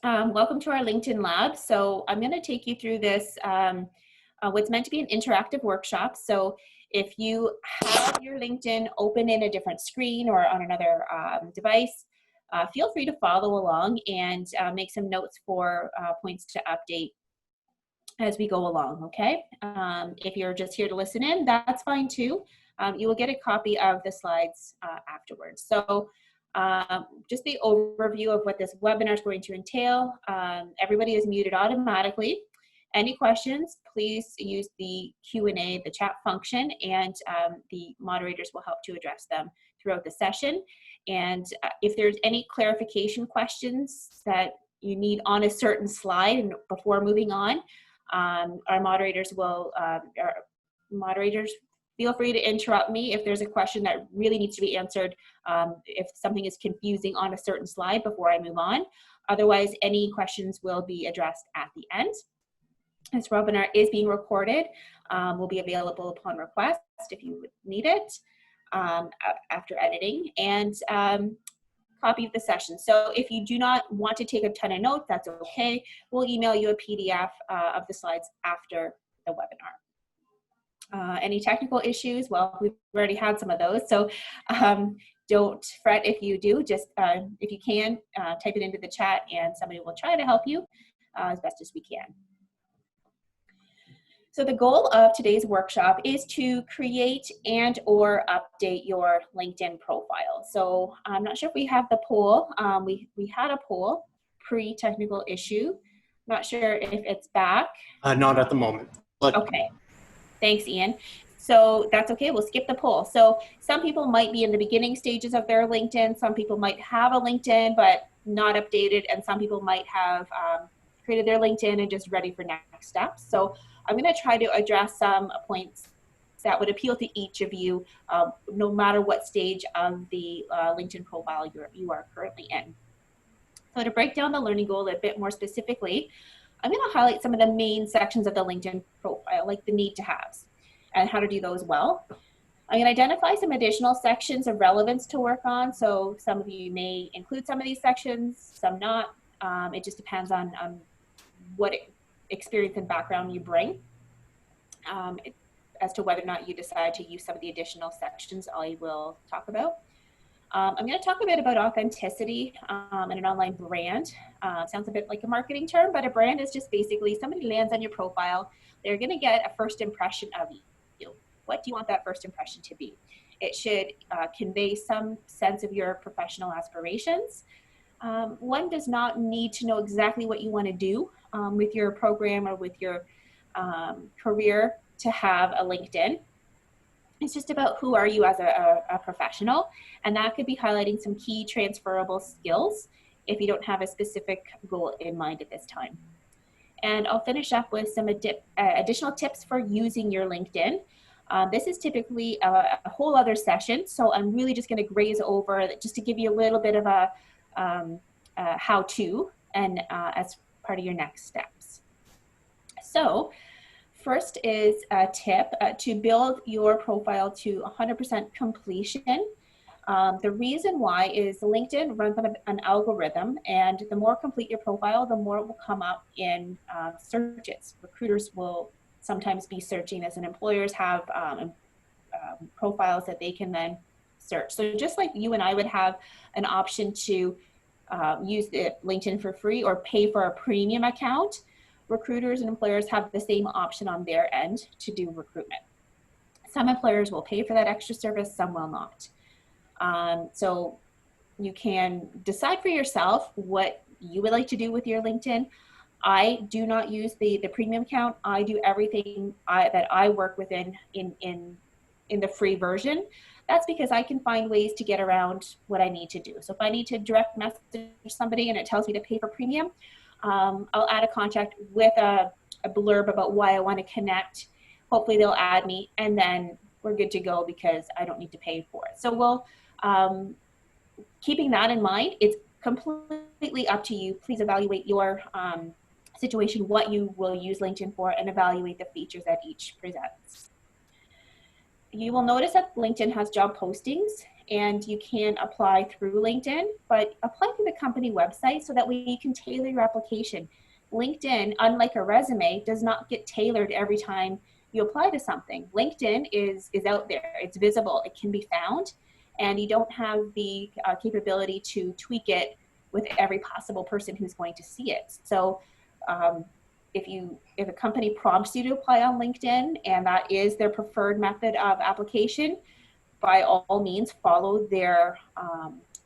Welcome to our LinkedIn Lab. So I'm going to take you through this, what's meant to be an interactive workshop. So if you have your LinkedIn open in a different screen or on another device, feel free to follow along and make some notes for points to update as we go along, okay? If you're just here to listen in, that's fine too. You will get a copy of the slides afterwards. So just the overview of what this webinar is going to entail. Everybody is muted automatically. Any questions, please use the Q&A, the chat function, and the moderators will help to address them throughout the session. And if there's any clarification questions that you need on a certain slide and before moving on, our moderators will, feel free to interrupt me if there's a question that really needs to be answered, if something is confusing on a certain slide before I move on. Otherwise, any questions will be addressed at the end. This webinar is being recorded, will be available upon request if you would need it after editing, and copy of the session. So if you do not want to take a ton of notes, that's okay. We'll email you a PDF of the slides after the webinar. Any technical issues? Well, we've already had some of those, so don't fret if you do. Just if you can, type it into the chat and somebody will try to help you as best as we can. So the goal of today's workshop is to create and or update your LinkedIn profile. So I'm not sure if we have the poll. We had a poll pre-technical issue. Not sure if it's back. Not at the moment. But okay. Thanks, Ian. So that's okay, we'll skip the poll. So some people might be in the beginning stages of their LinkedIn, some people might have a LinkedIn but not updated, and some people might have created their LinkedIn and just ready for next steps. So I'm gonna try to address some points that would appeal to each of you, no matter what stage of the LinkedIn profile you are currently in. So to break down the learning goal a bit more specifically, I'm going to highlight some of the main sections of the LinkedIn profile, like the need to haves and how to do those well. I'm going to identify some additional sections of relevance to work on. So some of you may include some of these sections, some not. It just depends on what experience and background you bring as to whether or not you decide to use some of the additional sections I will talk about. I'm going to talk a bit about authenticity and an online brand. Sounds a bit like a marketing term, but a brand is just basically somebody lands on your profile, they're going to get a first impression of you. What do you want that first impression to be? It should convey some sense of your professional aspirations. One does not need to know exactly what you want to do with your program or with your career to have a LinkedIn. It's just about who are you as a professional, and that could be highlighting some key transferable skills if you don't have a specific goal in mind at this time. And I'll finish up with some additional tips for using your LinkedIn. This is typically a whole other session, so I'm really just going to graze over just to give you a little bit of a how-to and as part of your next steps. So first is a tip to build your profile to 100% completion. The reason why is LinkedIn runs on an algorithm, and the more complete your profile, the more it will come up in searches. Recruiters will sometimes be searching this, and employers have profiles that they can then search. So just like you and I would have an option to use the LinkedIn for free or pay for a premium account, recruiters and employers have the same option on their end to do recruitment. Some employers will pay for that extra service, some will not. So you can decide for yourself what you would like to do with your LinkedIn. I do not use the premium account. I do everything that I work within in the free version. That's because I can find ways to get around what I need to do. So if I need to direct message somebody and it tells me to pay for premium, I'll add a contact with a blurb about why I want to connect. Hopefully they'll add me, and then we're good to go because I don't need to pay for it. So we'll, keeping that in mind, it's completely up to you. Please evaluate your situation, what you will use LinkedIn for, and evaluate the features that each presents. You will notice that LinkedIn has job postings, and you can apply through LinkedIn, but apply through the company website so that way you can tailor your application. LinkedIn, unlike a resume, does not get tailored every time you apply to something. LinkedIn is out there, it's visible, it can be found, and you don't have the capability to tweak it with every possible person who's going to see it. So if a company prompts you to apply on LinkedIn and that is their preferred method of application, by all means follow their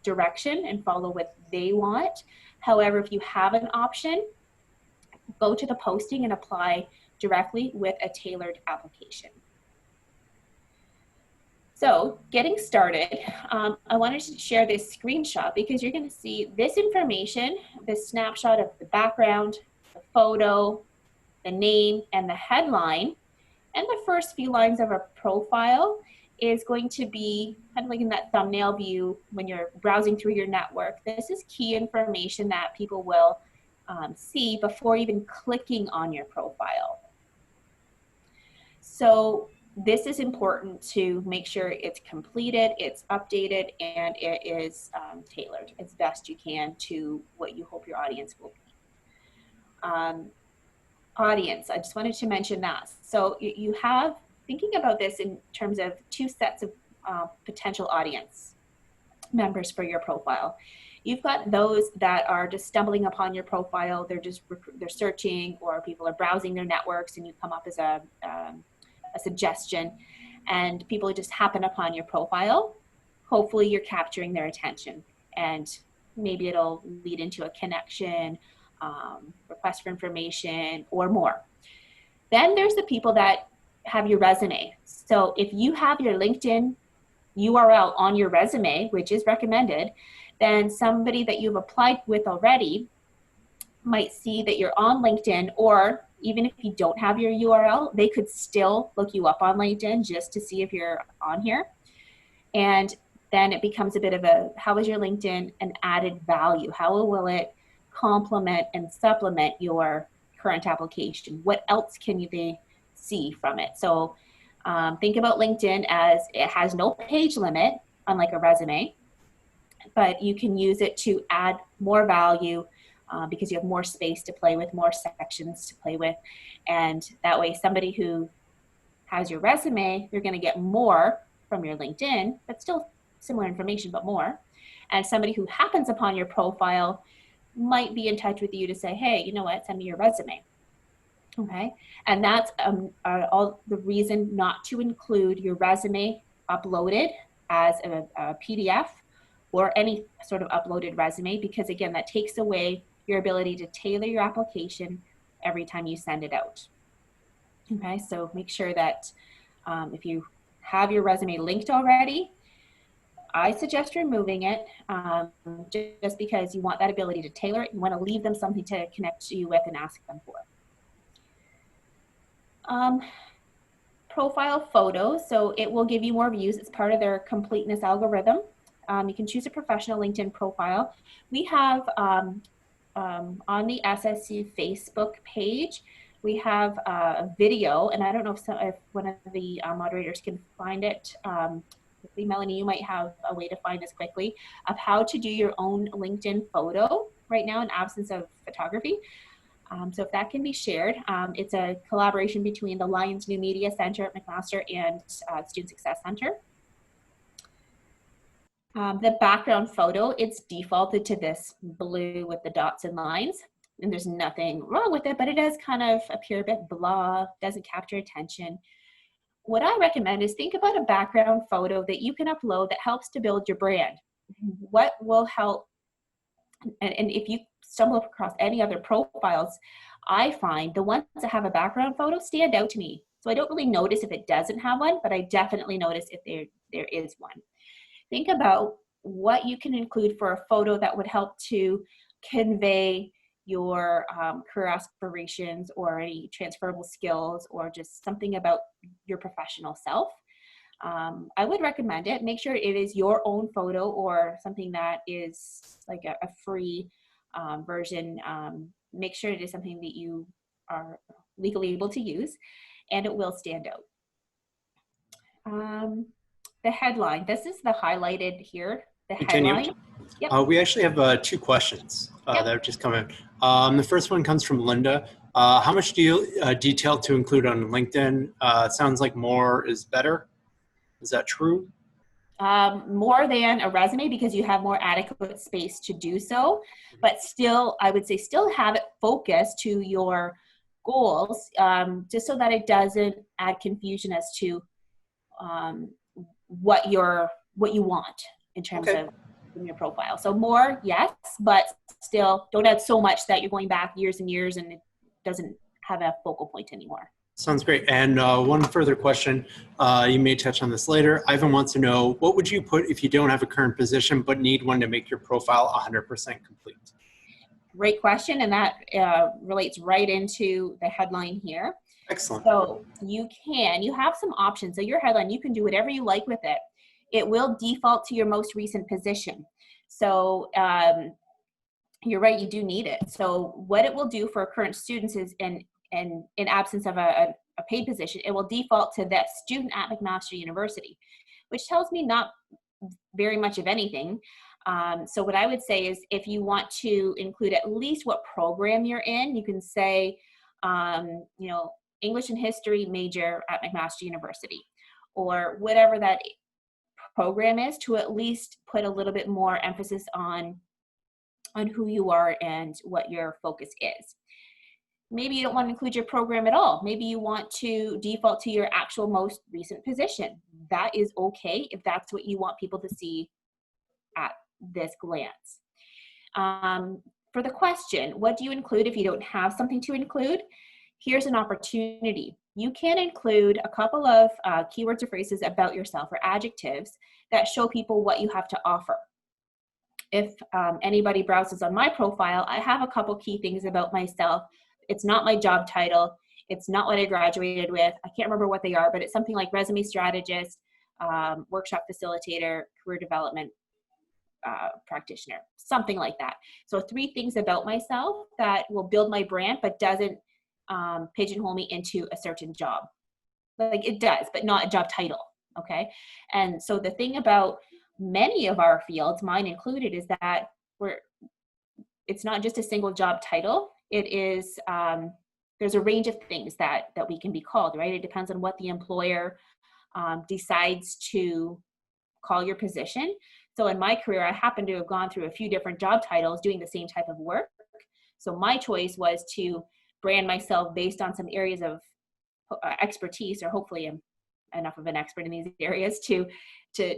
direction and follow what they want. However, if you have an option, go to the posting and apply directly with a tailored application. So getting started, I wanted to share this screenshot because you're going to see this information, this snapshot of the background, the photo, the name, and the headline, and the first few lines of a profile is going to be kind of like in that thumbnail view when you're browsing through your network. This is key information that people will see before even clicking on your profile. So this is important to make sure it's completed, it's updated, and it is tailored as best you can to what you hope your audience will be. Audience, I just wanted to mention that. So you have, thinking about this in terms of two sets of potential audience members for your profile. You've got those that are just stumbling upon your profile, they're searching, or people are browsing their networks and you come up as a suggestion, and people just happen upon your profile. Hopefully you're capturing their attention, and maybe it'll lead into a connection, request for information, or more. Then there's the people that have your resume. So if you have your LinkedIn URL on your resume, which is recommended, then somebody that you've applied with already might see that you're on LinkedIn, or even if you don't have your URL, they could still look you up on LinkedIn just to see if you're on here. And then it becomes a bit of a, how is your LinkedIn an added value? How will it complement and supplement your current application? What else can they see from it? So think about LinkedIn as it has no page limit, unlike a resume, but you can use it to add more value because you have more space to play with, more sections to play with. And that way somebody who has your resume, they're gonna get more from your LinkedIn, but still similar information, but more. And somebody who happens upon your profile might be in touch with you to say, hey, you know what, send me your resume. Okay, and that's all the reason not to include your resume uploaded as a PDF or any sort of uploaded resume, because again, that takes away your ability to tailor your application every time you send it out. Okay, so make sure that if you have your resume linked already, I suggest removing it just because you want that ability to tailor it. You want to leave them something to connect you with and ask them for. Profile photo, so it will give you more views. It's part of their completeness algorithm. You can choose a professional LinkedIn profile. We have on the SSU Facebook page, we have a video, and I don't know if one of the moderators can find it. Melanie, you might have a way to find this quickly, of how to do your own LinkedIn photo right now in absence of photography. So if that can be shared, it's a collaboration between the Lions New Media Center at McMaster and Student Success Center. The background photo, it's defaulted to this blue with the dots and lines, and there's nothing wrong with it, but it does kind of appear a bit blah, doesn't capture attention. What I recommend is think about a background photo that you can upload that helps to build your brand. What will help, and if you stumble across any other profiles, I find the ones that have a background photo stand out to me. So I don't really notice if it doesn't have one, but I definitely notice if there is one. Think about what you can include for a photo that would help to convey your career aspirations or any transferable skills or just something about your professional self. I would recommend it. Make sure it is your own photo or something that is like a free version. Make sure it is something that you are legally able to use, and it will stand out. the headline. This is the highlighted here, the Continue. headline. Yep. We actually have 2 questions Yep. that have just come in. The first one comes from Linda. How much detail to include on LinkedIn? It sounds like more is better. Is that true? More than a resume because you have more adequate space to do so, but still, I would say still have it focused to your goals, just so that it doesn't add confusion as to what you want in terms Okay. of your profile. So more, yes, but still don't add so much that you're going back years and years and it doesn't have a focal point anymore. Sounds great. And one further question, you may touch on this later. Ivan wants to know, what would you put if you don't have a current position but need one to make your profile 100% complete? Great question, and that relates right into the headline here. Excellent. So you have some options. So your headline, you can do whatever you like with it. It will default to your most recent position. So you're right, you do need it. So what it will do for current students is, in absence of a paid position, it will default to that student at McMaster University, which tells me not very much of anything. So what I would say is, if you want to include at least what program you're in, you can say, English and History major at McMaster University, or whatever that program is, to at least put a little bit more emphasis on who you are and what your focus is. Maybe you don't want to include your program at all. Maybe you want to default to your actual most recent position. That is okay if that's what you want people to see at this glance. For the question, what do you include if you don't have something to include? Here's an opportunity. You can include a couple of keywords or phrases about yourself, or adjectives that show people what you have to offer. If anybody browses on my profile, I have a couple key things about myself. It's not my job title. It's not what I graduated with. I can't remember what they are, but it's something like resume strategist, workshop facilitator, career development practitioner, something like that. So 3 things about myself that will build my brand, but doesn't pigeonhole me into a certain job. Like, it does, but not a job title. Okay. And so the thing about many of our fields, mine included, is that it's not just a single job title. It is, there's a range of things that we can be called, right? It depends on what the employer decides to call your position. So in my career, I happened to have gone through a few different job titles doing the same type of work. So my choice was to brand myself based on some areas of expertise, or hopefully I'm enough of an expert in these areas to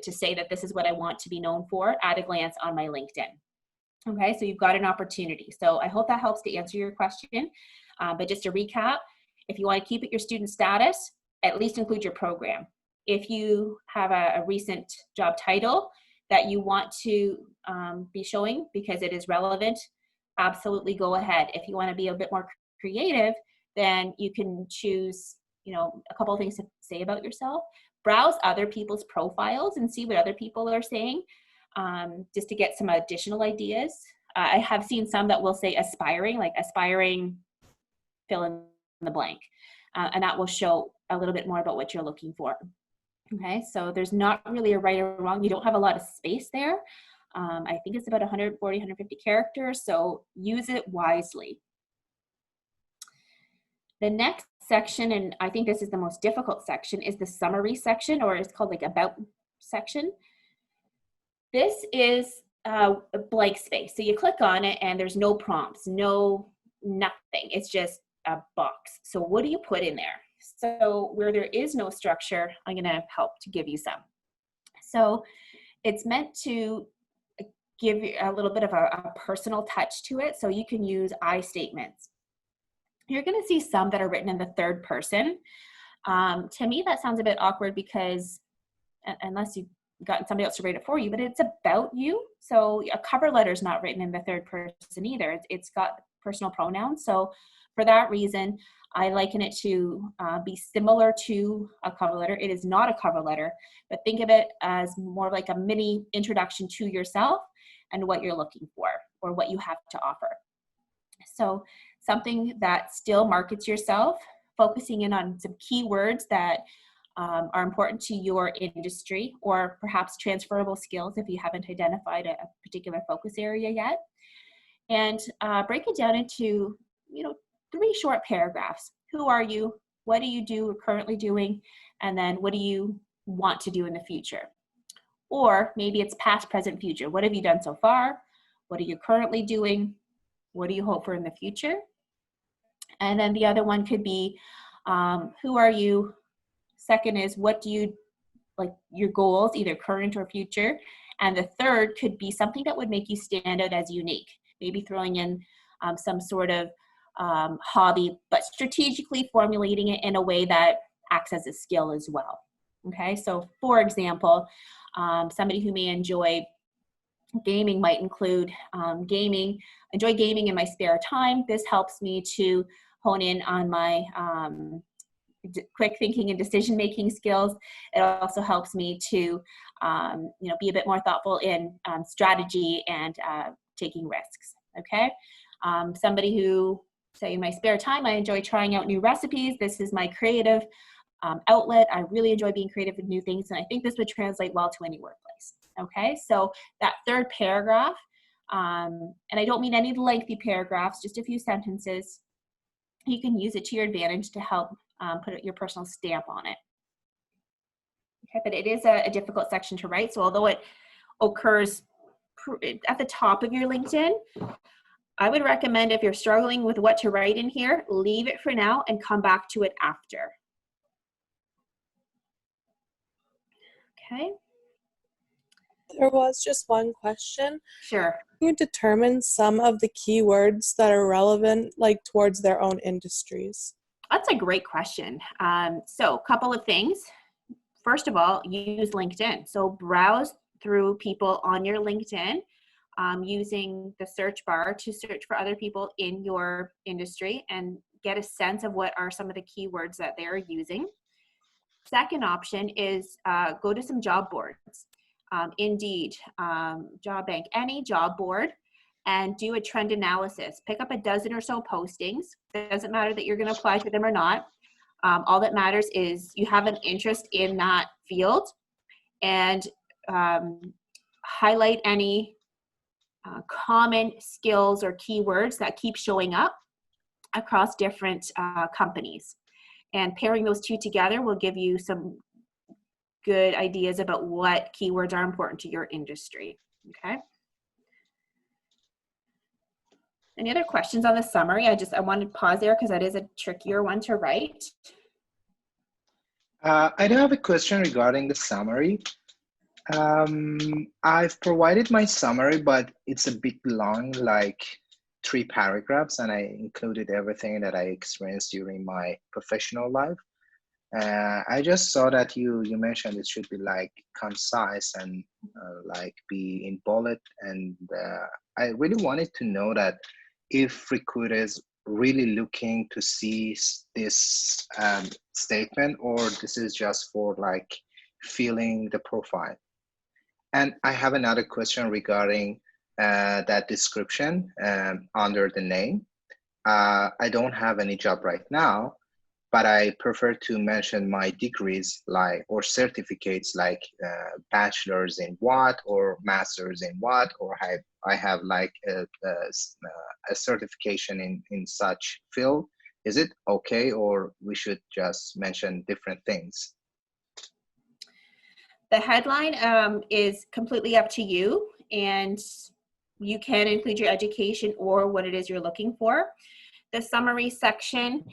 say that this is what I want to be known for at a glance on my LinkedIn. Okay, so you've got an opportunity. So I hope that helps to answer your question. But just to recap, if you want to keep it your student status, at least include your program. If you have a recent job title that you want to be showing because it is relevant, absolutely go ahead. If you want to be a bit more creative, then you can choose, a couple of things to say about yourself. Browse other people's profiles and see what other people are saying, just to get some additional ideas. I have seen some that will say aspiring, like aspiring fill in the blank, and that will show a little bit more about what you're looking for. Okay, so there's not really a right or wrong. You don't have a lot of space there. I think it's about 140, 150 characters, so use it wisely. The next section, and I think this is the most difficult section, is the summary section, or it's called like about section. This is a blank space. So you click on it and there's no prompts, nothing. It's just a box. So what do you put in there? So where there is no structure, I'm going to help to give you some. So it's meant to give you a little bit of a personal touch to it. So you can use I statements. You're going to see some that are written in the third person. To me, that sounds a bit awkward because unless you've gotten somebody else to write it for you, but it's about you. So a cover letter is not written in the third person either. It's got personal pronouns. So for that reason, I liken it to be similar to a cover letter. It is not a cover letter, but think of it as more like a mini introduction to yourself and what you're looking for or what you have to offer. So something that still markets yourself, focusing in on some keywords that are important to your industry, or perhaps transferable skills if you haven't identified a particular focus area yet. And break it down into, 3 short paragraphs. Who are you? What do you do or currently doing? And then what do you want to do in the future? Or maybe it's past, present, future. What have you done so far? What are you currently doing? What do you hope for in the future? And then the other one could be, who are you? Second is, what do you, like your goals, either current or future? And the third could be something that would make you stand out as unique. Maybe throwing in some sort of hobby, but strategically formulating it in a way that acts as a skill as well. Okay, so for example, somebody who may enjoy gaming might include enjoy gaming in my spare time. This helps me to hone in on my quick thinking and decision-making skills. It also helps me to, be a bit more thoughtful in strategy and taking risks. Okay, somebody who, say, in my spare time, I enjoy trying out new recipes. This is my creative outlet. I really enjoy being creative with new things, and I think this would translate well to any workplace. Okay, so that third paragraph, and I don't mean any lengthy paragraphs, just a few sentences. You can use it to your advantage to help put your personal stamp on it. Okay, but it is a difficult section to write. So although it occurs at the top of your LinkedIn, I would recommend, if you're struggling with what to write in here, leave it for now and come back to it after. Okay. There was just one question. Sure. Can you determine some of the keywords that are relevant, like towards their own industries? That's a great question. So a couple of things. First of all, use LinkedIn. So browse through people on your LinkedIn using the search bar to search for other people in your industry and get a sense of what are some of the keywords that they're using. Second option is go to some job boards. Indeed, Job Bank, any job board, and do a trend analysis. Pick up a dozen or so postings. It doesn't matter that you're going to apply for them or not. All that matters is you have an interest in that field, and highlight any common skills or keywords that keep showing up across different companies. And pairing those two together will give you some good ideas about what keywords are important to your industry. Okay. Any other questions on the summary? I wanted to pause there because that is a trickier one to write. I do have a question regarding the summary. I've provided my summary, but it's a bit long, like 3 paragraphs, and I included everything that I experienced during my professional life. I just saw that you mentioned it should be like concise and like be in bullet, and I really wanted to know that if recruiters really looking to see this statement, or this is just for like filling the profile. And I have another question regarding that description under the name. I don't have any job right now, but I prefer to mention my degrees or certificates like bachelor's in what or master's in what, or I have like a certification in such field. Is it okay, or we should just mention different things? The headline is completely up to you, and you can include your education or what it is you're looking for. The summary section,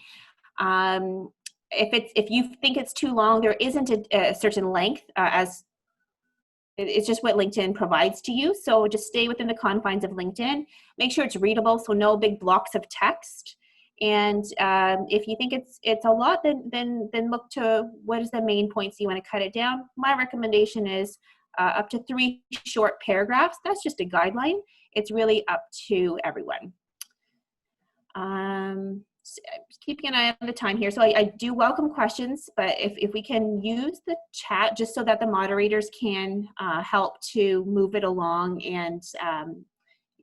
if you think it's too long, there isn't a certain length as it's just what LinkedIn provides to you. So just stay within the confines of LinkedIn. Make sure it's readable, so no big blocks of text. And if you think it's a lot, then look to what is the main points you want to cut it down. My recommendation is up to 3 short paragraphs. That's just a guideline. It's really up to everyone. So keeping an eye on the time here. So I do welcome questions, but if we can use the chat just so that the moderators can help to move it along and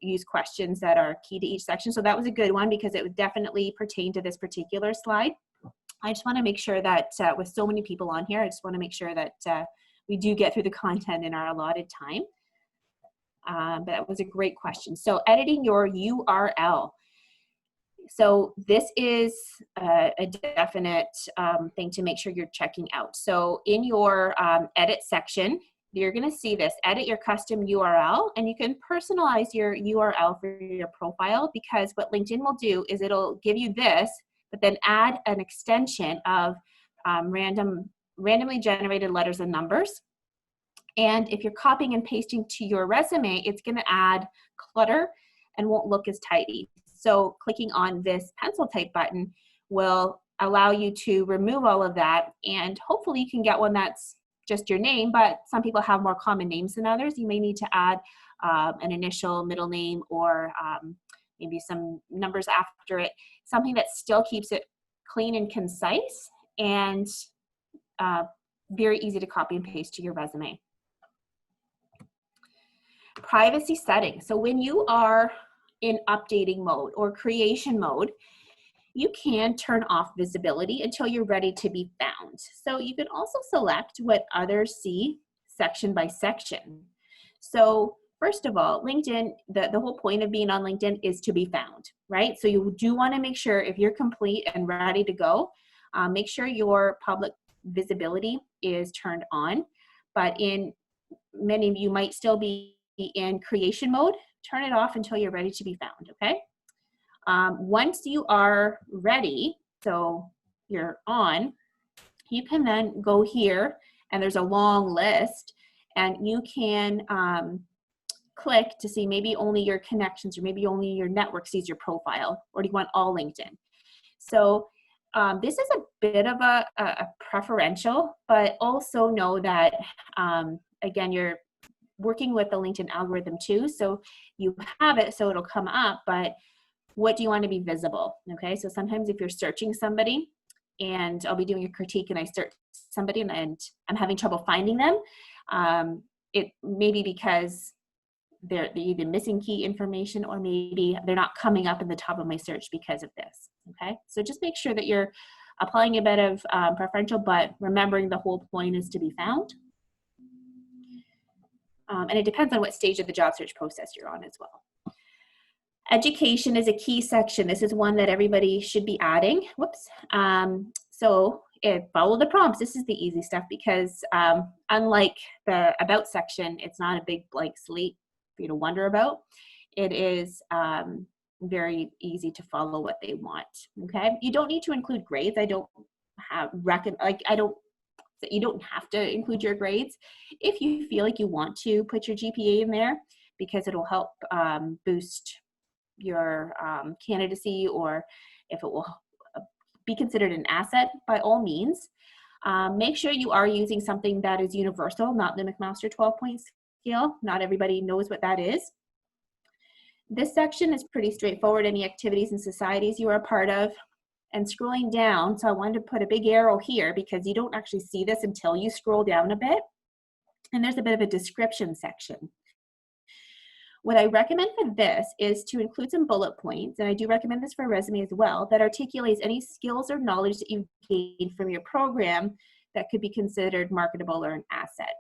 use questions that are key to each section. So that was a good one because it would definitely pertain to this particular slide. I just want to make sure that with so many people on here, I just want to make sure that we do get through the content in our allotted time. But that was a great question. So editing your URL. So this is a definite thing to make sure you're checking out. So in your edit section, you're going to see this, edit your custom URL, and you can personalize your URL for your profile, because what LinkedIn will do is it'll give you this, but then add an extension of randomly generated letters and numbers. And if you're copying and pasting to your resume, it's going to add clutter and won't look as tidy. So clicking on this pencil type button will allow you to remove all of that, and hopefully you can get one that's just your name, but some people have more common names than others. You may need to add an initial, middle name, or maybe some numbers after it, something that still keeps it clean and concise and very easy to copy and paste to your resume. Privacy settings. So when you are in updating mode or creation mode, you can turn off visibility until you're ready to be found. So you can also select what others see section by section. So first of all, LinkedIn, the whole point of being on LinkedIn is to be found, right? So you do want to make sure if you're complete and ready to go, make sure your public visibility is turned on. But many of you might still be in creation mode. Turn it off until you're ready to be found, okay? Once you are ready, so you're on, you can then go here, and there's a long list, and you can click to see maybe only your connections or maybe only your network sees your profile, or do you want all LinkedIn? So this is a bit of a preferential, but also know that, again, you're working with the LinkedIn algorithm too, so you have it so it'll come up, but what do you want to be visible? Okay, so sometimes if you're searching somebody, and I'll be doing a critique and I search somebody and I'm having trouble finding them, it may be because they're either missing key information, or maybe they're not coming up in the top of my search because of this. Okay, so just make sure that you're applying a bit of preferential, but remembering the whole point is to be found. And it depends on what stage of the job search process you're on as well. Education is a key section. This is one that everybody should be adding. Whoops. So follow the prompts. This is the easy stuff, because unlike the about section, it's not a big blank slate for you to wonder about. It is very easy to follow what they want. Okay. You don't need to include grades. I don't have you don't have to include your grades. If you feel like you want to put your GPA in there, because it'll help boost your candidacy, or if it will be considered an asset, by all means. Make sure you are using something that is universal, not the McMaster 12-point scale. Not everybody knows what that is. This section is pretty straightforward. Any activities and societies you are a part of. And scrolling down, so I wanted to put a big arrow here because you don't actually see this until you scroll down a bit. And there's a bit of a description section. What I recommend for this is to include some bullet points, and I do recommend this for a resume as well, that articulates any skills or knowledge that you've gained from your program that could be considered marketable or an asset.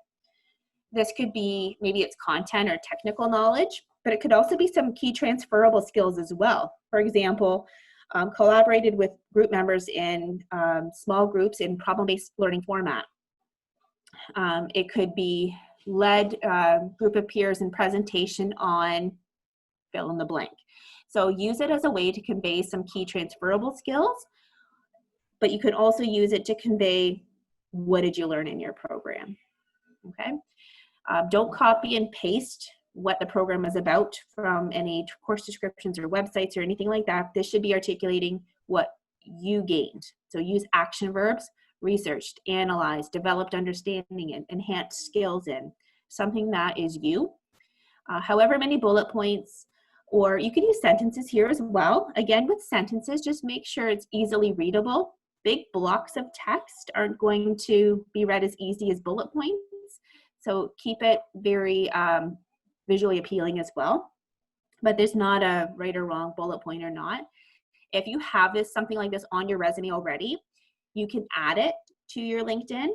This could be, maybe it's content or technical knowledge, but it could also be some key transferable skills as well. For example, collaborated with group members in small groups in problem-based learning format. It could be led group of peers in presentation on fill in the blank. So use it as a way to convey some key transferable skills, but you could also use it to convey what did you learn in your program, okay? Don't copy and paste what the program is about from any course descriptions or websites or anything like that. This should be articulating what you gained. So use action verbs, researched, analyzed, developed understanding, and enhanced skills in something that is you. However many bullet points, or you can use sentences here as well. Again, with sentences, just make sure it's easily readable. Big blocks of text aren't going to be read as easy as bullet points. So keep it very visually appealing as well. But there's not a right or wrong bullet point or not. If you have something like this on your resume already, you can add it to your LinkedIn.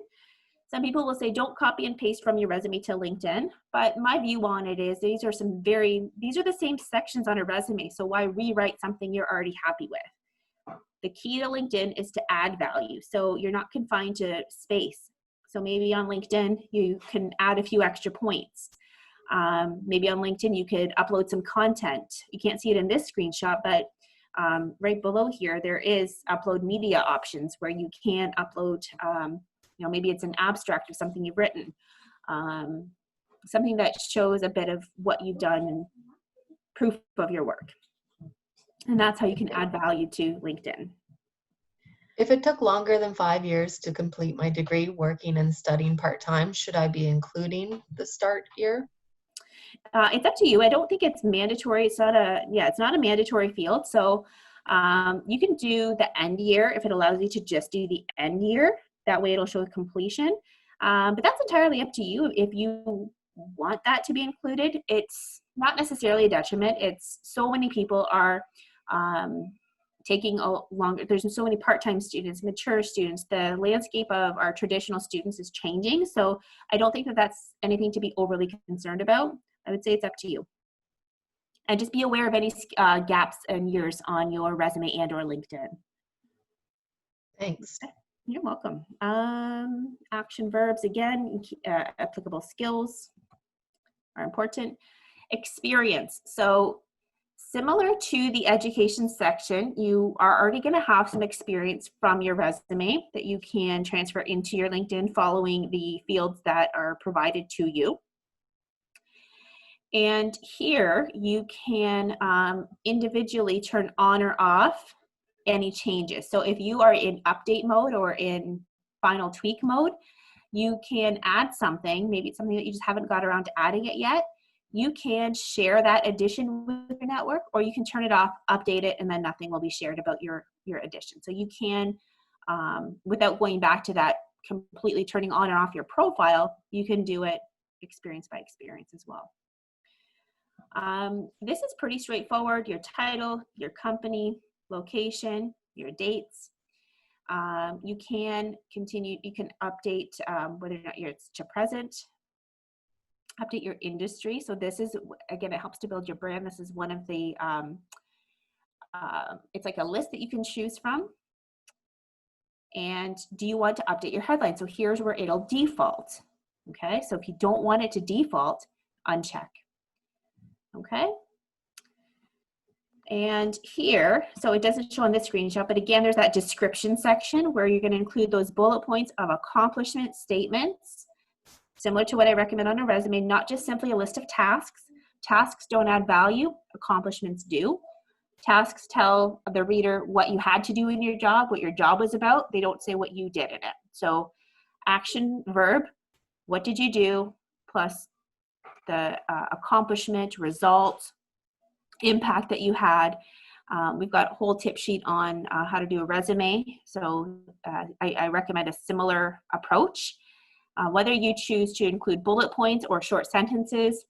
Some people will say, don't copy and paste from your resume to LinkedIn. But my view on it is these are the same sections on a resume. So why rewrite something you're already happy with? The key to LinkedIn is to add value. So you're not confined to space. So maybe on LinkedIn, you can add a few extra points. Maybe on LinkedIn, you could upload some content. You can't see it in this screenshot, but right below here, there is upload media options where you can upload, maybe it's an abstract of something you've written, something that shows a bit of what you've done and proof of your work. And that's how you can add value to LinkedIn. If it took longer than 5 years to complete my degree working and studying part-time, should I be including the start year? It's up to you. I don't think it's mandatory. It's not a mandatory field. So you can do the end year if it allows you to just do the end year. That way it'll show completion. But that's entirely up to you. If you want that to be included, it's not necessarily a detriment. It's so many people are taking a longer, there's so many part-time students, mature students. The landscape of our traditional students is changing. So I don't think that that's anything to be overly concerned about. I would say it's up to you. And just be aware of any gaps and years on your resume and or LinkedIn. Thanks. You're welcome. Action verbs, again, applicable skills are important. Experience. So similar to the education section, you are already going to have some experience from your resume that you can transfer into your LinkedIn following the fields that are provided to you. And here you can individually turn on or off any changes. So if you are in update mode or in final tweak mode, you can add something, maybe it's something that you just haven't got around to adding it yet. You can share that addition with your network, or you can turn it off, update it, and then nothing will be shared about your addition. So you can, without going back to that completely turning on and off your profile, you can do it experience by experience as well. This is pretty straightforward. Your title, your company, location, your dates. You can continue, you can update whether or not it's to present, update your industry. So this is, again, it helps to build your brand. This is one of the, it's like a list that you can choose from. And do you want to update your headline? So here's where it'll default. Okay, so if you don't want it to default, uncheck. Okay. And here, so it doesn't show on this screenshot, but again, there's that description section where you're going to include those bullet points of accomplishment statements, similar to what I recommend on a resume, not just simply a list of tasks. Tasks don't add value, accomplishments do. Tasks tell the reader what you had to do in your job, what your job was about. They don't say what you did in it. So action verb, what did you do, plus the accomplishment, result, impact that you had. We've got a whole tip sheet on how to do a resume. So I recommend a similar approach. Whether you choose to include bullet points or short sentences,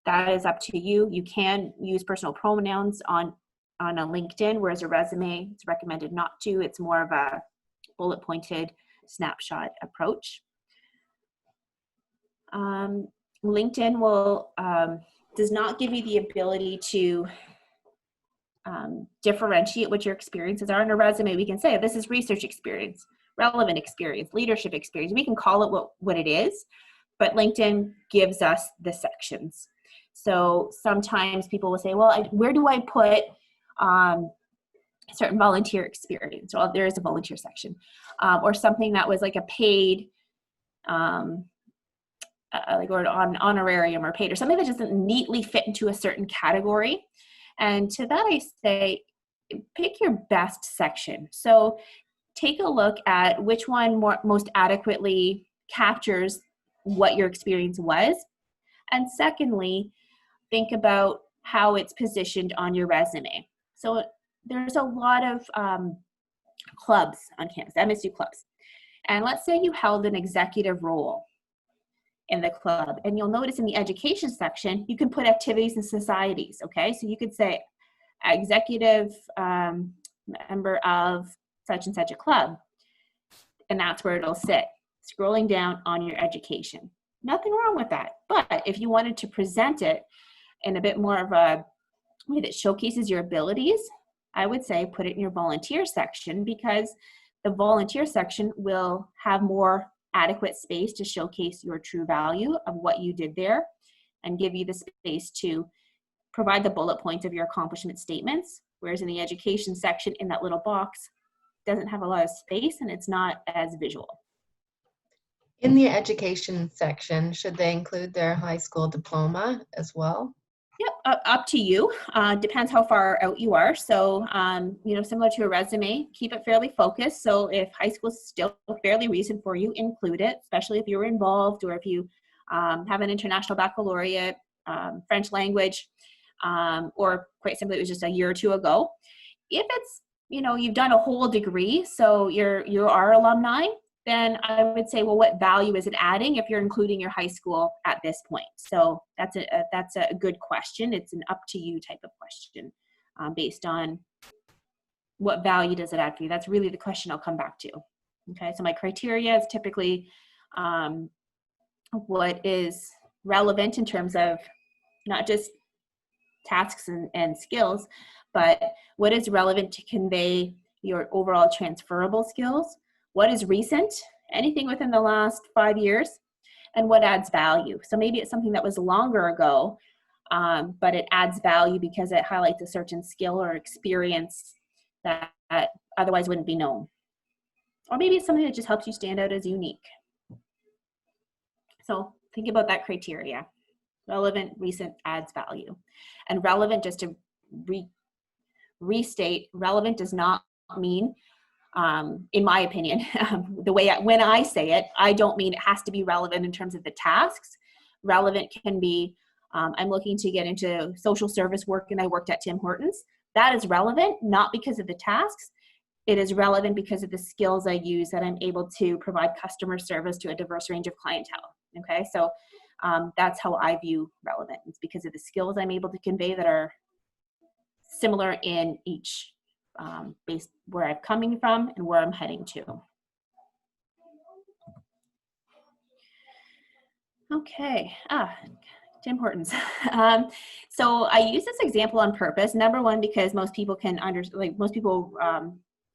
that is up to you. You can use personal pronouns on a LinkedIn, whereas a resume, it's recommended not to. It's more of a bullet pointed snapshot approach. LinkedIn will does not give you the ability to differentiate what your experiences are. In a resume, we can say this is research experience, relevant experience, leadership experience. We can call it what it is, but LinkedIn gives us the sections. So sometimes people will say, well, where do I put certain volunteer experience? Well, there is a volunteer section, or something that was like a paid or an honorarium or paid, or something that doesn't neatly fit into a certain category. And to that I say, pick your best section. So take a look at which one most adequately captures what your experience was. And secondly, think about how it's positioned on your resume. So there's a lot of clubs on campus, MSU clubs. And let's say you held an executive role in the club, and you'll notice in the education section, you can put activities and societies, okay? So you could say executive member of such and such a club. and that's where it'll sit, scrolling down on your education. Nothing wrong with that. But if you wanted to present it in a bit more of a way that showcases your abilities, I would say put it in your volunteer section, because the volunteer section will have more adequate space to showcase your true value of what you did there and give you the space to provide the bullet points of your accomplishment statements. Whereas in the education section, in that little box, doesn't have a lot of space and it's not as visual. In the education section, should they include their high school diploma as well? Yep, up to you. Depends how far out you are. So, you know, similar to a resume, keep it fairly focused. So if high school is still fairly recent for you, include it, especially if you were involved or if you have an international baccalaureate, French language, or quite simply, it was just a year or two ago. If it's, you know, you've done a whole degree, so you are alumni, then I would say, well, what value is it adding if you're including your high school at this point? So that's a good question. It's an up to you type of question based on what value does it add for you. That's really the question I'll come back to. Okay, so my criteria is typically what is relevant in terms of not just tasks and skills, but what is relevant to convey your overall transferable skills, what is recent, anything within the last 5 years, and what adds value. So maybe it's something that was longer ago, but it adds value because it highlights a certain skill or experience that otherwise wouldn't be known. Or maybe it's something that just helps you stand out as unique. So think about that criteria. Relevant, recent, adds value. And relevant, just to restate, relevant does not mean, in my opinion, when I say it, I don't mean it has to be relevant in terms of the tasks. Relevant can be, I'm looking to get into social service work and I worked at Tim Hortons. That is relevant, not because of the tasks. It is relevant because of the skills I use, that I'm able to provide customer service to a diverse range of clientele. Okay, so that's how I view relevant. It's because of the skills I'm able to convey that are similar in each based where I'm coming from and where I'm heading to. Okay, Tim Hortons. So I use this example on purpose. Number one, because most people can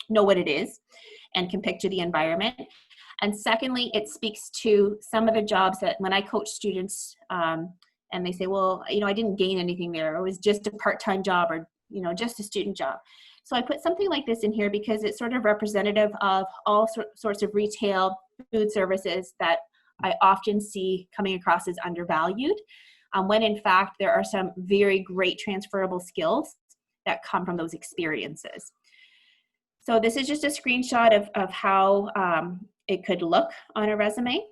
know what it is and can picture the environment. And secondly, it speaks to some of the jobs that when I coach students and they say, well, you know, I didn't gain anything there. It was just a part-time job or, you know, just a student job. So I put something like this in here because it's sort of representative of all sorts of retail food services that I often see coming across as undervalued, when in fact there are some very great transferable skills that come from those experiences. So this is just a screenshot of how it could look on a resume.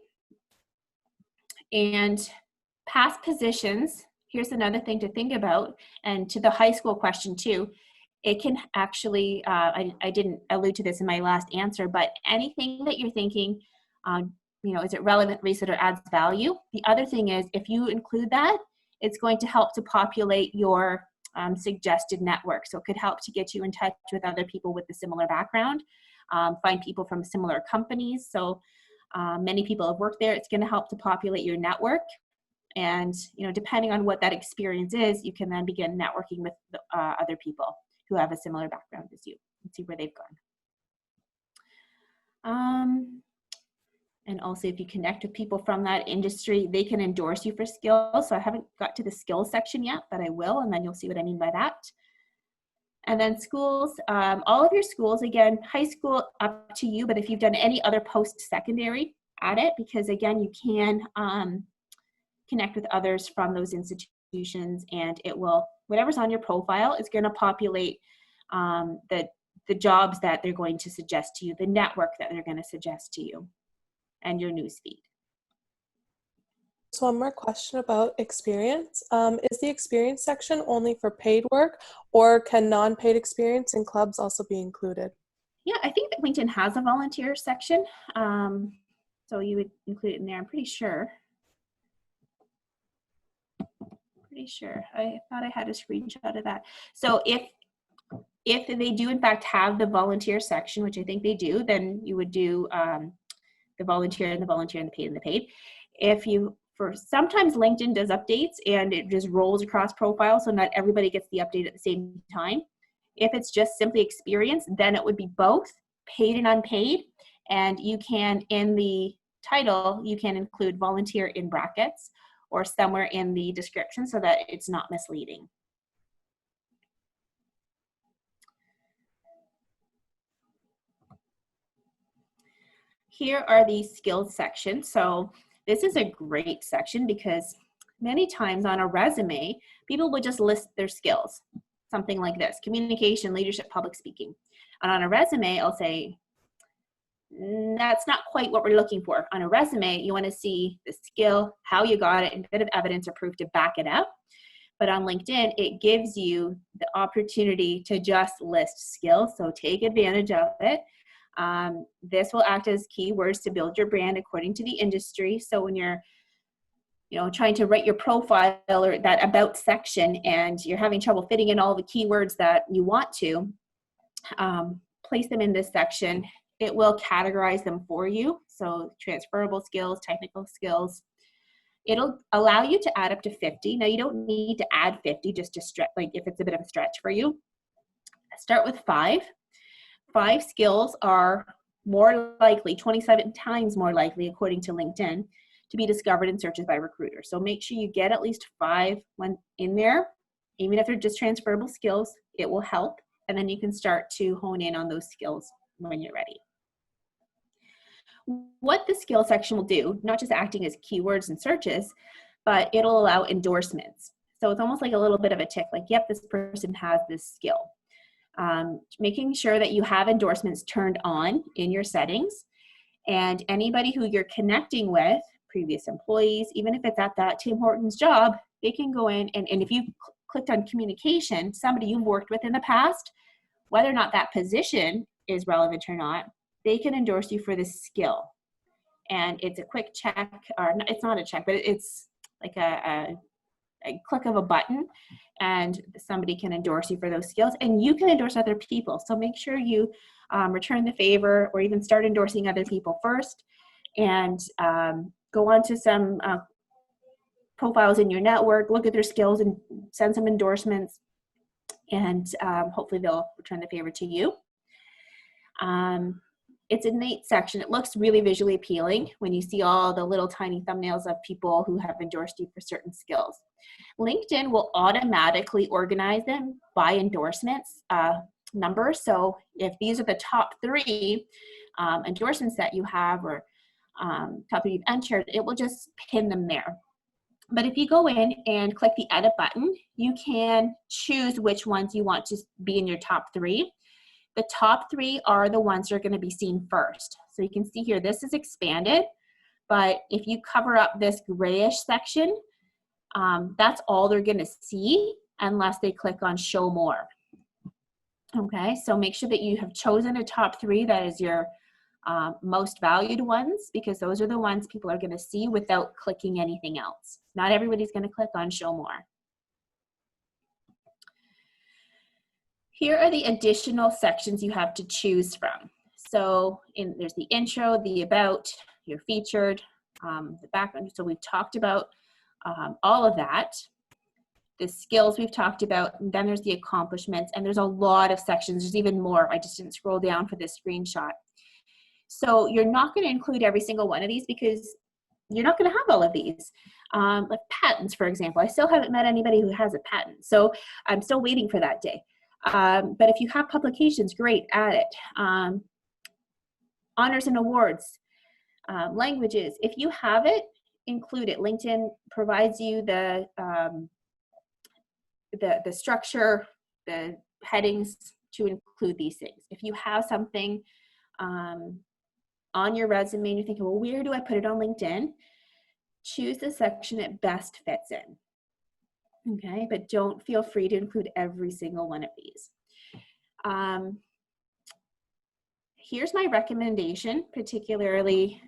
And past positions, here's another thing to think about, and to the high school question too, it can actually, I didn't allude to this in my last answer, but anything that you're thinking, you know, is it relevant, recent, or adds value? The other thing is, if you include that, it's going to help to populate your suggested network. So it could help to get you in touch with other people with a similar background, find people from similar companies. So many people have worked there. It's going to help to populate your network. And, you know, depending on what that experience is, you can then begin networking with other people who have a similar background as you and see where they've gone. And also, if you connect with people from that industry, they can endorse you for skills. So I haven't got to the skills section yet, but I will, and then you'll see what I mean by that. And then schools, all of your schools, again, high school, up to you, but if you've done any other post-secondary, add it, because again, you can connect with others from those institutions, and it will, whatever's on your profile is going to populate the jobs that they're going to suggest to you, the network that they're going to suggest to you, and your newsfeed. So one more question about experience. Is the experience section only for paid work, or can non-paid experience in clubs also be included? Yeah, I think that LinkedIn has a volunteer section. So you would include it in there, I'm pretty sure. I thought I had a screenshot of that. So if If they do in fact have the volunteer section, which I think they do, then you would do the volunteer and the volunteer and the paid and the paid. If you, sometimes LinkedIn does updates and it just rolls across profiles, so not everybody gets the update at the same time. If it's just simply experience, then it would be both paid and unpaid. And you can, in the title, you can include volunteer in brackets or somewhere in the description so that it's not misleading. Here are the skills section. So this is a great section because many times on a resume, people will just list their skills. Something like this: communication, leadership, public speaking. And on a resume, I'll say, that's not quite what we're looking for. On a resume, you want to see the skill, how you got it, and a bit of evidence or proof to back it up. But on LinkedIn, it gives you the opportunity to just list skills. So take advantage of it. This will act as keywords to build your brand according to the industry. So when you're trying to write your profile or that about section and you're having trouble fitting in all the keywords that you want to, place them in this section. It will categorize them for you. So transferable skills, technical skills. It'll allow you to add up to 50. Now you don't need to add 50 just to stretch, like if it's a bit of a stretch for you. Start with 5. 5 skills are more likely, 27 times more likely according to LinkedIn, to be discovered in searches by recruiters. So make sure you get at least 5 when in there, even if they're just transferable skills, it will help. And then you can start to hone in on those skills when you're ready. What the skill section will do, not just acting as keywords and searches, but it'll allow endorsements. So it's almost like a little bit of a tick, like, yep, this person has this skill. Making sure that you have endorsements turned on in your settings, and anybody who you're connecting with, previous employees, even if it's at that Tim Hortons job, they can go in and if you clicked on communication, somebody you've worked with in the past, whether or not that position is relevant or not, they can endorse you for this skill. And it's a quick check, or it's not a check, but it's like a click of a button, and somebody can endorse you for those skills, and you can endorse other people. So make sure you return the favor or even start endorsing other people first, and go on to some profiles in your network, look at their skills and send some endorsements, and hopefully they'll return the favor to you. It's a neat section. It looks really visually appealing when you see all the little tiny thumbnails of people who have endorsed you for certain skills. LinkedIn will automatically organize them by endorsements numbers. So if these are the top 3 endorsements that you have, or top 3 you've entered, it will just pin them there. But if you go in and click the edit button, you can choose which ones you want to be in your top 3. The top 3 are the ones that are going to be seen first. So you can see here, this is expanded, but if you cover up this grayish section, that's all they're going to see unless they click on show more. Okay, so make sure that you have chosen a top 3 that is your most valued ones, because those are the ones people are going to see without clicking anything else. Not everybody's going to click on show more. Here are the additional sections you have to choose from. So there's the intro, the about, your featured, the background. So we've talked about all of that. The skills we've talked about, and then there's the accomplishments, and there's a lot of sections. There's even more. I just didn't scroll down for this screenshot. So you're not going to include every single one of these because you're not going to have all of these. Like patents, for example. I still haven't met anybody who has a patent, so I'm still waiting for that day. But if you have publications, great, add it. Honors and awards, languages. If you have it, include it. LinkedIn provides you the structure, the headings to include these things. If you have something on your resume and you're thinking, well, where do I put it on LinkedIn? Choose the section it best fits in. Okay, but don't feel free to include every single one of these. Here's my recommendation, particularly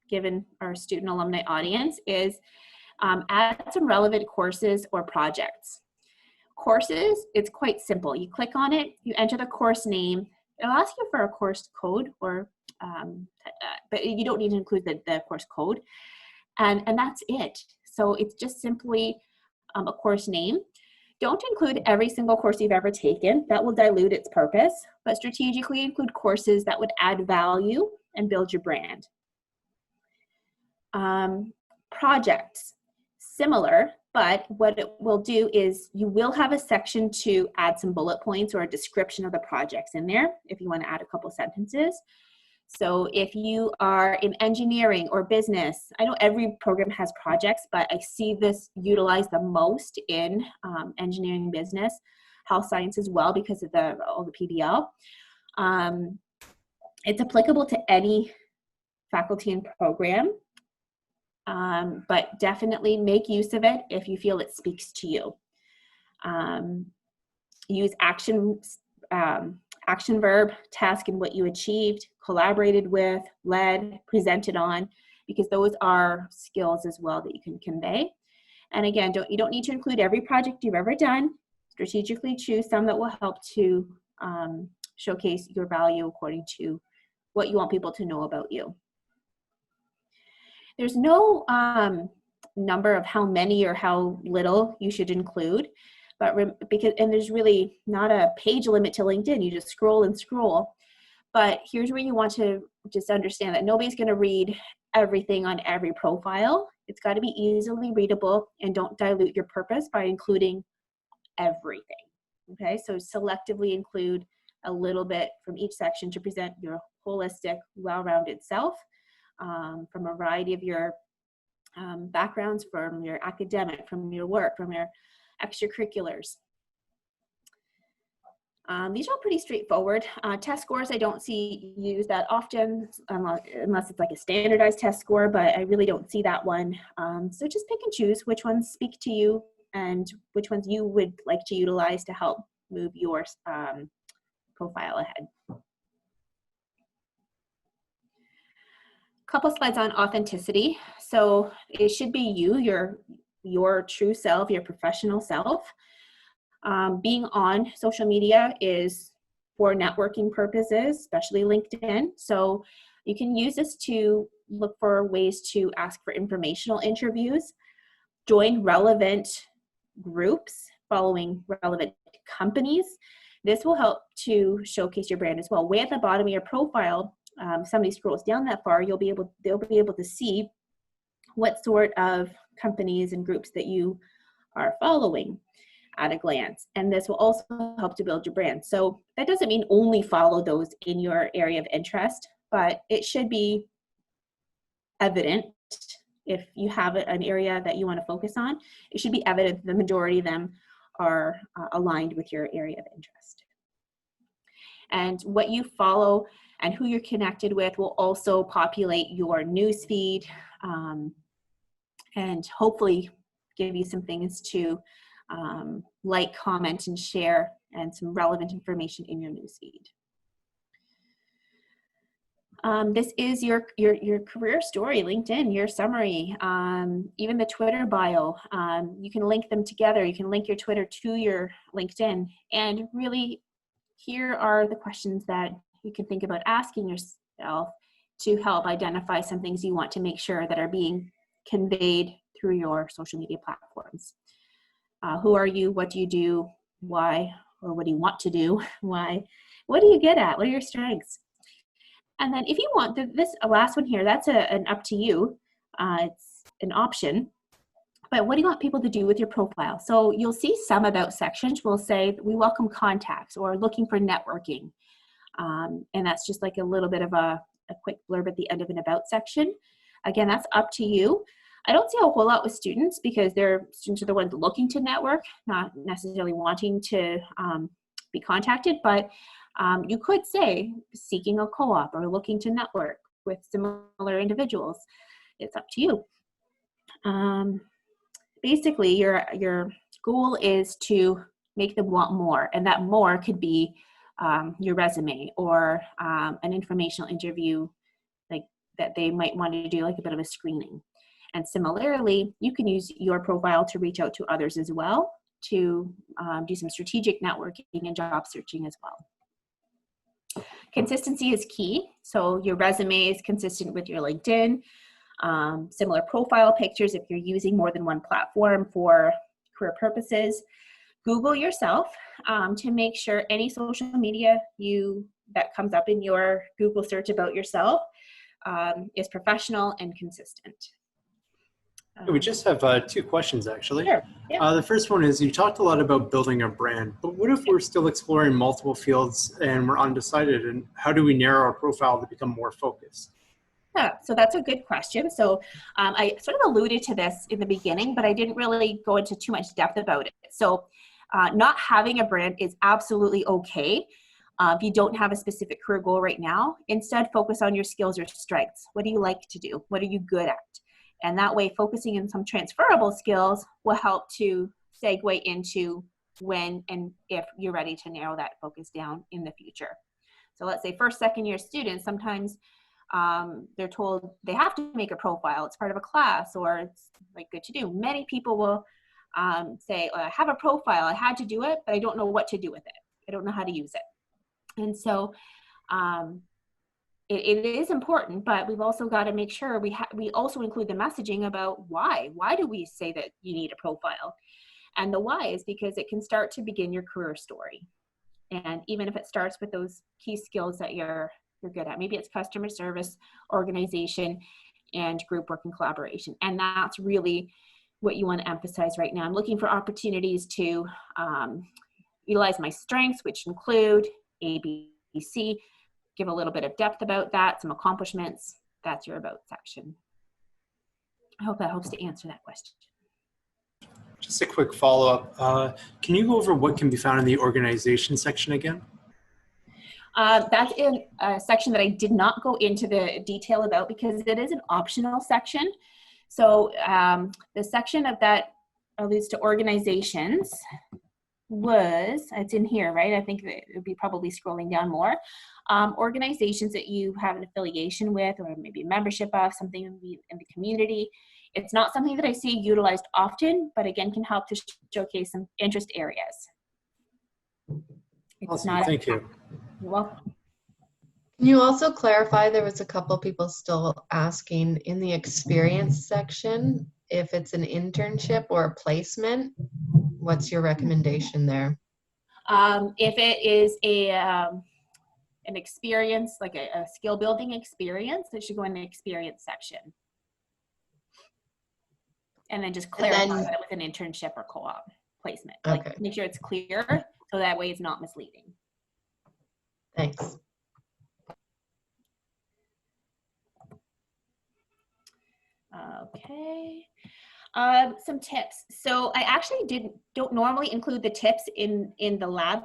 given our student alumni audience, is add some relevant courses or projects. Courses, it's quite simple. You click on it, you enter the course name. It'll ask you for a course code, or but you don't need to include the course code. And that's it. So it's just simply a course name. Don't include every single course you've ever taken. That will dilute its purpose, but strategically include courses that would add value and build your brand. Projects, similar, but what it will do is you will have a section to add some bullet points or a description of the projects in there if you want to add a couple sentences. So if you are in engineering or business, I know every program has projects, but I see this utilized the most in engineering and business, health science as well because of all the PBL. It's applicable to any faculty and program, but definitely make use of it if you feel it speaks to you. Use action verb, task, and what you achieved, collaborated with, led, presented on, because those are skills as well that you can convey. And again, you don't need to include every project you've ever done. Strategically choose some that will help to showcase your value according to what you want people to know about you. There's no number of how many or how little you should include, but and there's really not a page limit to LinkedIn. You just scroll and scroll. But here's where you want to just understand that nobody's going to read everything on every profile. It's got to be easily readable, and don't dilute your purpose by including everything. Okay, so selectively include a little bit from each section to present your holistic, well-rounded self. From a variety of your backgrounds, from your academic, from your work, from your extracurriculars. These are all pretty straightforward. Test scores I don't see used that often unless it's like a standardized test score, but I really don't see that one. So just pick and choose which ones speak to you and which ones you would like to utilize to help move your profile ahead. Couple slides on authenticity. So it should be your true self, your professional self. Being on social media is for networking purposes, especially LinkedIn. So you can use this to look for ways to ask for informational interviews, join relevant groups, following relevant companies. This will help to showcase your brand as well. Way at the bottom of your profile, somebody scrolls down that far, they'll be able to see what sort of companies and groups that you are following at a glance. And this will also help to build your brand. So that doesn't mean only follow those in your area of interest, but it should be evident if you have an area that you want to focus on. It should be evident the majority of them are aligned with your area of interest. And what you follow and who you're connected with will also populate your newsfeed and hopefully give you some things to like, comment, and share, and some relevant information in your newsfeed. This is your career story, LinkedIn, your summary, even the Twitter bio. You can link them together. You can link your Twitter to your LinkedIn. And really, here are the questions that you can think about asking yourself to help identify some things you want to make sure that are being conveyed through your social media platforms. Who are you? What do you do? Why? Or what do you want to do? Why? What are you good at? What are your strengths? And then if you want, this last one here, that's an up to you. It's an option. But what do you want people to do with your profile? So you'll see some about sections will say, we welcome contacts or looking for networking. And that's just like a little bit of a quick blurb at the end of an about section. Again, that's up to you. I don't see a whole lot with students because students are the ones looking to network, not necessarily wanting to be contacted, but you could say seeking a co-op or looking to network with similar individuals. It's up to you. Basically, your goal is to make them want more, and that more could be your resume or an informational interview like that they might want to do, like a bit of a screening. And similarly, you can use your profile to reach out to others as well. to do some strategic networking and job searching as well. Consistency is key. So your resume is consistent with your LinkedIn, similar profile pictures if you're using more than one platform for career purposes. Google yourself to make sure any social media that comes up in your Google search about yourself is professional and consistent. We just have 2 questions, actually. Sure. Yeah. The first one is, you talked a lot about building a brand, but what if we're still exploring multiple fields and we're undecided, and how do we narrow our profile to become more focused? Yeah, so that's a good question. So I sort of alluded to this in the beginning, but I didn't really go into too much depth about it. So not having a brand is absolutely okay. If you don't have a specific career goal right now, instead focus on your skills or strengths. What do you like to do? What are you good at? And that way, focusing on some transferable skills will help to segue into when and if you're ready to narrow that focus down in the future. So let's say first, second year students, sometimes they're told they have to make a profile. It's part of a class, or it's like good to do. Many people will say, I have a profile, I had to do it, but I don't know what to do with it. I don't know how to use it. And so it is important, but we've also got to make sure we also include the messaging about why. Why do we say that you need a profile? And the why is because it can start to begin your career story. And even if it starts with those key skills that you're good at, maybe it's customer service, organization, and group work and collaboration. And that's really what you want to emphasize right now. I'm looking for opportunities to utilize my strengths, which include A, B, C. Give a little bit of depth about that, some accomplishments. That's your about section. I hope that helps to answer that question. Just a quick follow-up. Can you go over what can be found in the organization section again? That's in a section that I did not go into the detail about because it is an optional section. So the section of that alludes to organizations it's in here, right? I think that it would be probably scrolling down more. Organizations that you have an affiliation with, or maybe a membership of, something in the community. It's not something that I see utilized often, but again, can help to showcase some interest areas. Awesome, thank you. You're welcome. Can you also clarify, there was a couple people still asking in the experience section, if it's an internship or a placement, what's your recommendation there? If it is an experience, like a skill building experience, it should go in the experience section. And then just clarify that it was an internship or co-op placement. Like, okay. Make sure it's clear so that way it's not misleading. Thanks. Okay. Some tips. So I actually don't normally include the tips in the lab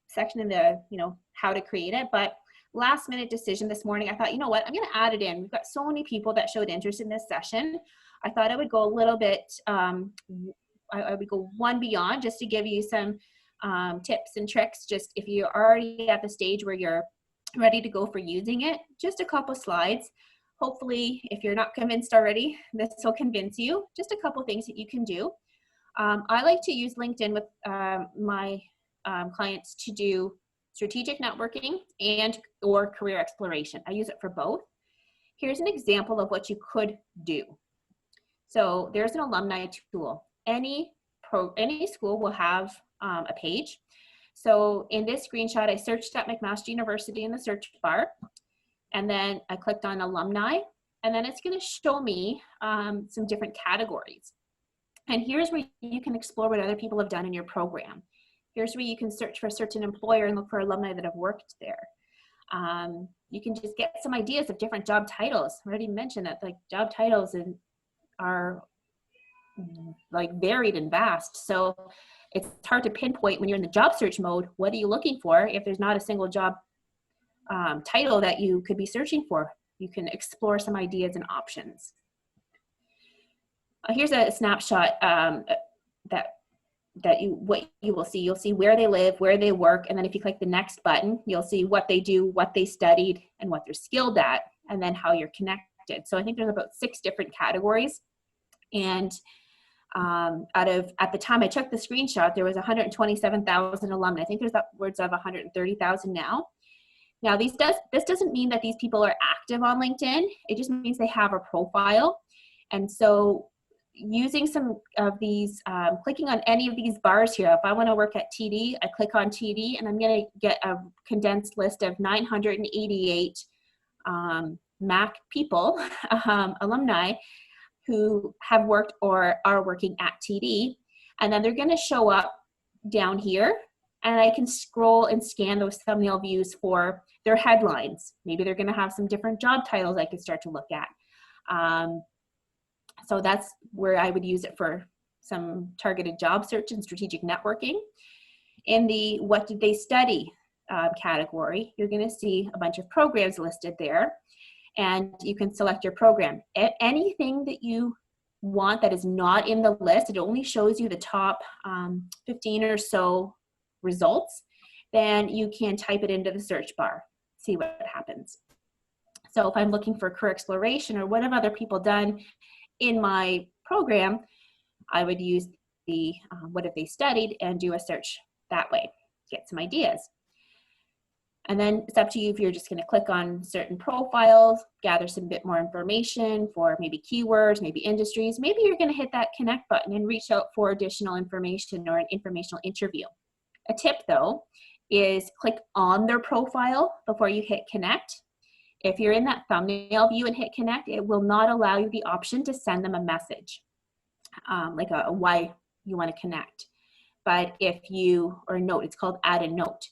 section in the, how to create it, but last minute decision this morning, I thought, you know what, I'm going to add it in. We've got so many people that showed interest in this session. I thought I would go a little bit, I would go one beyond just to give you some tips and tricks. Just if you're already at the stage where you're ready to go for using it, just a couple slides. Hopefully, if you're not convinced already, this will convince you. Just a couple things that you can do. I like to use LinkedIn with my clients to do strategic networking and or career exploration. I use it for both. Here's an example of what you could do. So there's an alumni tool. Any school will have a page. So in this screenshot, I searched at McMaster University in the search bar. And then I clicked on alumni, and then it's going to show me some different categories. And here's where you can explore what other people have done in your program. Here's where you can search for a certain employer and look for alumni that have worked there. You can just get some ideas of different job titles. I already mentioned that job titles are varied and vast. So it's hard to pinpoint when you're in the job search mode, what are you looking for if there's not a single job title that you could be searching for. You can explore some ideas and options. Here's a snapshot what you will see. You'll see where they live, where they work, and then if you click the next button, you'll see what they do, what they studied, and what they're skilled at, and then how you're connected. So I think there's about 6 different categories. And At the time I took the screenshot, there was 127,000 alumni. I think there's upwards of 130,000 now. Now, this doesn't mean that these people are active on LinkedIn. It just means they have a profile. And so using some of these, clicking on any of these bars here, if I want to work at TD, I click on TD and I'm going to get a condensed list of 988 MAC people, alumni, who have worked or are working at TD. And then they're going to show up down here, and I can scroll and scan those thumbnail views for their headlines. Maybe they're going to have some different job titles I could start to look at. So that's where I would use it for some targeted job search and strategic networking. In the what did they study category, you're going to see a bunch of programs listed there, and you can select your program. Anything that you want that is not in the list, it only shows you the top 15 or so results, then you can type it into the search bar, see what happens. So if I'm looking for career exploration or what have other people done in my program, I would use the what have they studied and do a search that way, get some ideas. And then it's up to you if you're just going to click on certain profiles, gather some bit more information for maybe keywords, maybe industries. Maybe you're going to hit that connect button and reach out for additional information or an informational interview. A tip though is click on their profile before you hit connect. If you're in that thumbnail view and hit connect, it will not allow you the option to send them a message, like a why you want to connect. But if you, or a note, it's called add a note.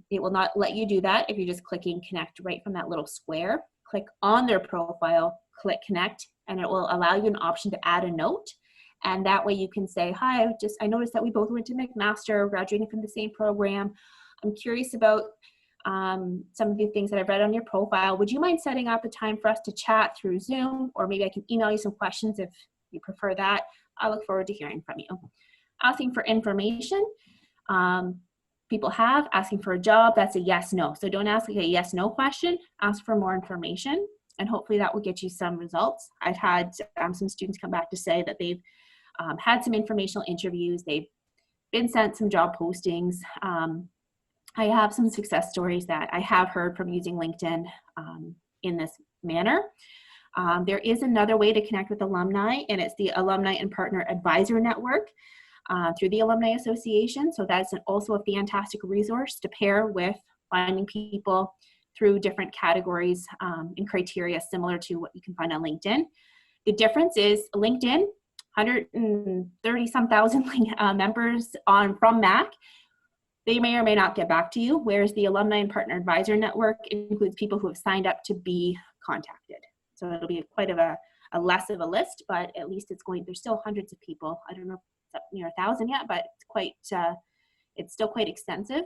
It will not let you do that if you're just clicking connect right from that little square. Click on their profile, click connect, and it will allow you an option to add a note. And that way you can say, hi, I noticed that we both went to McMaster, graduating from the same program. I'm curious about some of the things that I've read on your profile. Would you mind setting up a time for us to chat through Zoom? Or maybe I can email you some questions if you prefer that. I look forward to hearing from you. Asking for information. People have asking for a job, that's a yes, no. So don't ask like a yes, no question, ask for more information, and hopefully that will get you some results. I've had some students come back to say that they've had some informational interviews, they've been sent some job postings. I have some success stories that I have heard from using LinkedIn in this manner. There is another way to connect with alumni, and it's the Alumni and Partner Advisor Network. Through the Alumni Association. So that's also a fantastic resource to pair with finding people through different categories and criteria similar to what you can find on LinkedIn. The difference is LinkedIn, 130 some thousand members from MAC, they may or may not get back to you, whereas the Alumni and Partner Advisor Network includes people who have signed up to be contacted. So it'll be quite of a less of a list, but at least there's still hundreds of people. I don't know up near 1,000 yet, but it's still quite extensive.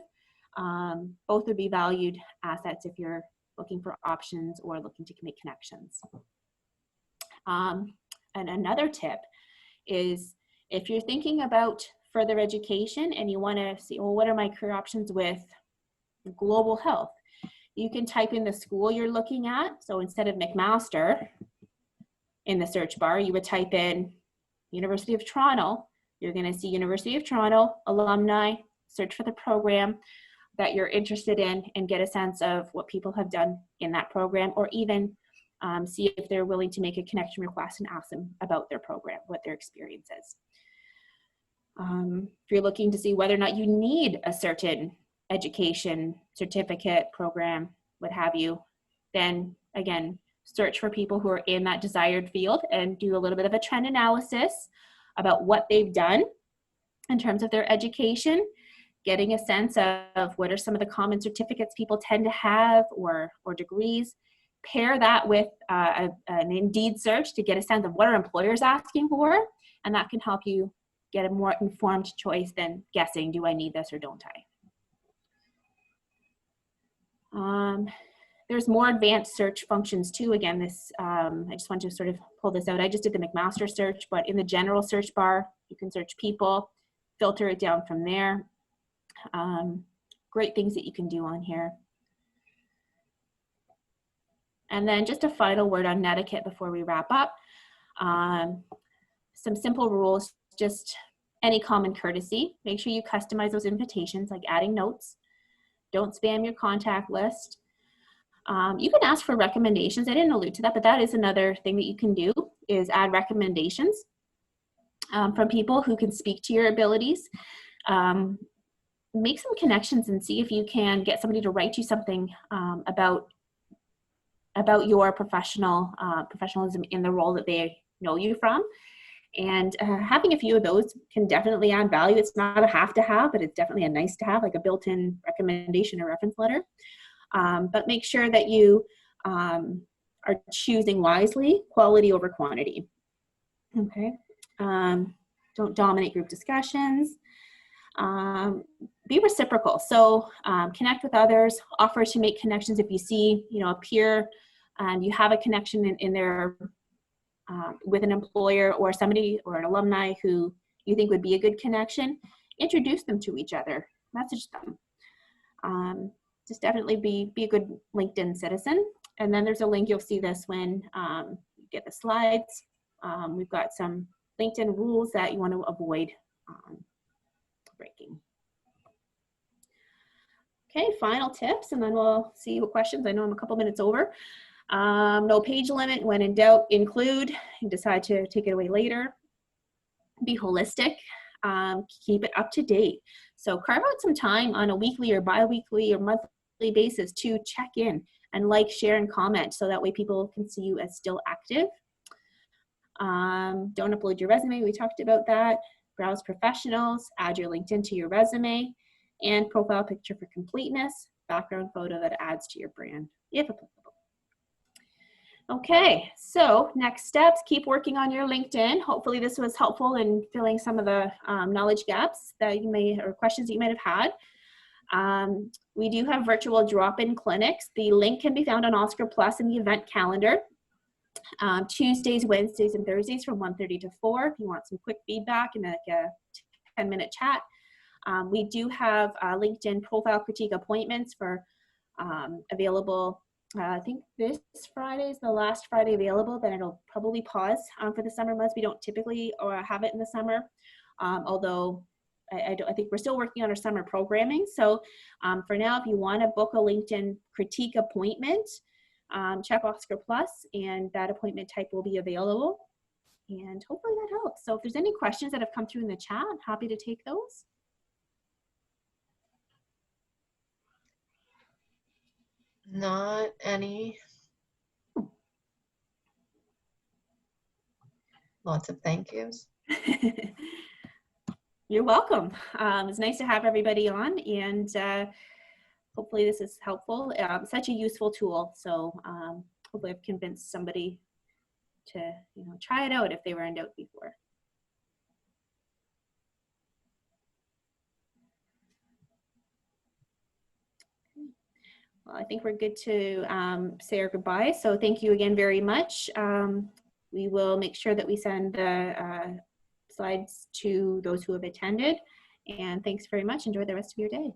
Both would be valued assets if you're looking for options or looking to make connections. And another tip is if you're thinking about further education and you want to see, well, what are my career options with global health? You can type in the school you're looking at. So instead of McMaster in the search bar, you would type in University of Toronto. You're going to see University of Toronto, alumni, search for the program that you're interested in and get a sense of what people have done in that program, or even see if they're willing to make a connection request and ask them about their program, what their experience is. If you're looking to see whether or not you need a certain education, certificate, program, what have you, then again, search for people who are in that desired field and do a little bit of a trend analysis about what they've done in terms of their education, getting a sense of what are some of the common certificates people tend to have or degrees. Pair that with an Indeed search to get a sense of what are employers asking for, and that can help you get a more informed choice than guessing, do I need this or don't I? There's more advanced search functions too. Again, this I just want to sort of pull this out. I just did the McMaster search, but in the general search bar, you can search people, filter it down from there. Great things that you can do on here. And then just a final word on netiquette before we wrap up. some simple rules, just any common courtesy. Make sure you customize those invitations, like adding notes. Don't spam your contact list. You can ask for recommendations. I didn't allude to that, but that is another thing that you can do, is add recommendations from people who can speak to your abilities. Make some connections and see if you can get somebody to write you something about your professionalism in the role that they know you from. And having a few of those can definitely add value. It's not a have to have, but it's definitely a nice to have, like a built-in recommendation or reference letter. But make sure that you are choosing wisely, quality over quantity. Okay. Don't dominate group discussions. Be reciprocal. So connect with others, offer to make connections. If you see, a peer and you have a connection in their, with an employer or somebody or an alumni who you think would be a good connection, introduce them to each other, message them. Just definitely be a good LinkedIn citizen. And then there's a link, you'll see this when you get the slides. We've got some LinkedIn rules that you want to avoid breaking. Okay, final tips, and then we'll see what questions. I know I'm a couple minutes over. No page limit. When in doubt, include. You decide to take it away later. Be holistic. Keep it up to date. So carve out some time on a weekly or bi-weekly or monthly basis to check in and like, share, and comment, so that way people can see you as still active. Don't upload your resume. We talked about that. Browse professionals. Add your LinkedIn to your resume. And profile picture for completeness. Background photo that adds to your brand, if applicable. Okay, so next steps, keep working on your LinkedIn. Hopefully this was helpful in filling some of the knowledge gaps that you may, or questions that you might have had. We do have virtual drop-in clinics. The link can be found on Oscar Plus in the event calendar. Tuesdays, Wednesdays, and Thursdays from 1:30 to 4. If you want some quick feedback and like a 10-minute chat. We do have LinkedIn profile critique appointments for available. I think this Friday is the last Friday available, then it'll probably pause for the summer months. We don't typically have it in the summer, although I think we're still working on our summer programming. So for now, if you want to book a LinkedIn critique appointment, check Oscar Plus, and that appointment type will be available. And hopefully that helps. So if there's any questions that have come through in the chat, I'm happy to take those. Not any. Lots of thank yous. You're welcome. It's nice to have everybody on, and hopefully this is helpful. Such a useful tool. So hopefully I've convinced somebody to try it out if they were in doubt before. Well, I think we're good to say our goodbye. So thank you again very much. We will make sure that we send the slides to those who have attended. And thanks very much. Enjoy the rest of your day.